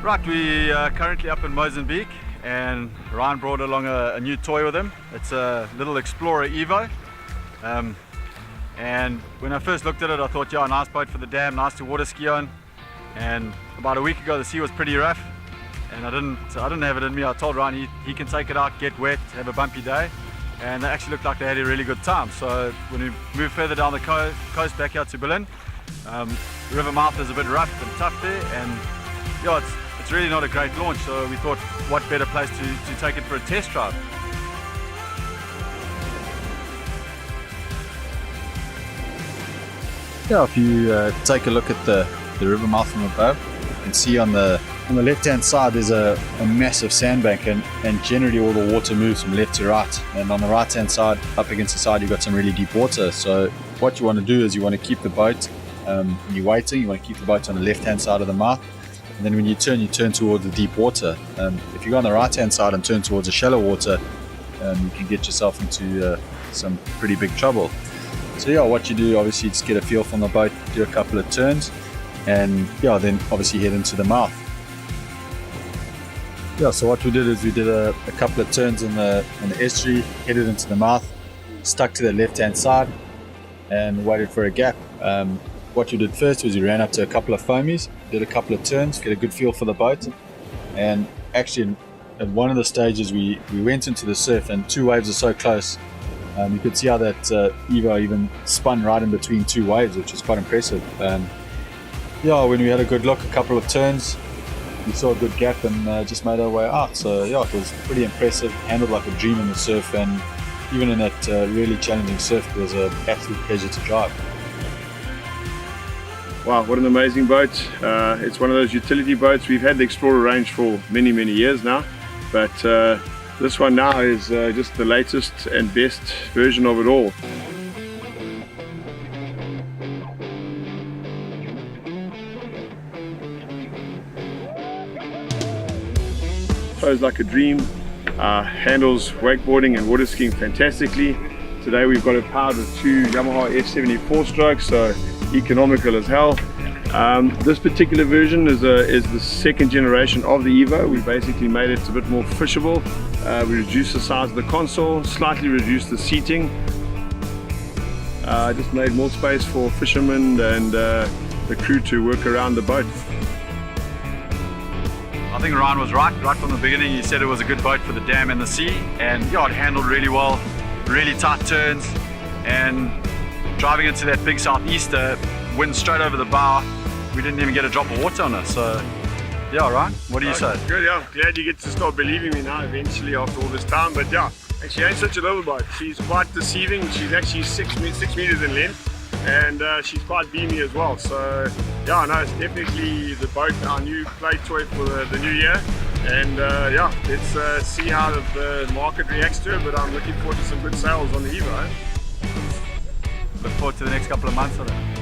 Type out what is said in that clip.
Right, we are currently up in Mozambique, and Ryan brought along a new toy with him. It's a little Explorer EVO. And when I first looked at it, I thought, yeah, nice boat for the dam, nice to water ski on. And about a week ago, the sea was pretty rough, and I didn't have it in me. I told Ryan he can take it out, get wet, have a bumpy day, and they actually looked like they had a really good time. So when we moved further down the coast back out to Beline, the river mouth is a bit rough and tough there, and yeah, it's really not a great launch. So we thought, what better place to take it for a test drive. Yeah, if you take a look at the river mouth from above, you can see on the left hand side there's a massive sandbank, and generally all the water moves from left to right, and on the right hand side up against the side you've got some really deep water. So what you want to do is you want to keep the boat, when you're waiting, you want to keep the boat on the left hand side of the mouth, and then when you turn towards the deep water. If you go on the right hand side and turn towards the shallow water, you can get yourself into some pretty big trouble. So yeah, what you do, obviously, just get a feel from the boat, do a couple of turns, and yeah, then obviously head into the mouth. Yeah, so what we did is we did a couple of turns in the estuary, headed into the mouth, stuck to the left hand side, and waited for a gap. What we did first was we ran up to a couple of foamies, did a couple of turns, get a good feel for the boat, and actually at one of the stages we went into the surf, and two waves are so close. You could see how that EVO even spun right in between two waves, which is quite impressive. Yeah, when we had a good look, a couple of turns, we saw a good gap and just made our way out. So yeah, it was pretty impressive, handled like a dream in the surf, and even in that really challenging surf, it was an absolute pleasure to drive. Wow, what an amazing boat. It's one of those utility boats. We've had the Explorer range for many years now, but this one now is just the latest and best version of it all. Flows like a dream, handles wakeboarding and water skiing fantastically. Today we've got it powered with two Yamaha S70 4-strokes, so economical as hell. This particular version is the second generation of the EVO. We basically made it a bit more fishable. We reduced the size of the console, slightly reduced the seating, just made more space for fishermen and the crew to work around the boat. I think Ryan was right from the beginning. He said it was a good boat for the dam and the sea, and yeah, it handled really well, really tight turns, and driving into that big southeaster, wind straight over the bow, we didn't even get a drop of water on us. So yeah, Ryan, what do you say? Good, yeah. Glad you get to start believing me now eventually after all this time. But yeah, she ain't such a little boat. She's quite deceiving. She's actually 6 meters in length, and she's quite beamy as well. So yeah, no, it's definitely the boat, our new play toy for the new year. And yeah, let's see how the market reacts to it. But I'm looking forward to some good sales on the EVO. Look forward to the next couple of months on it.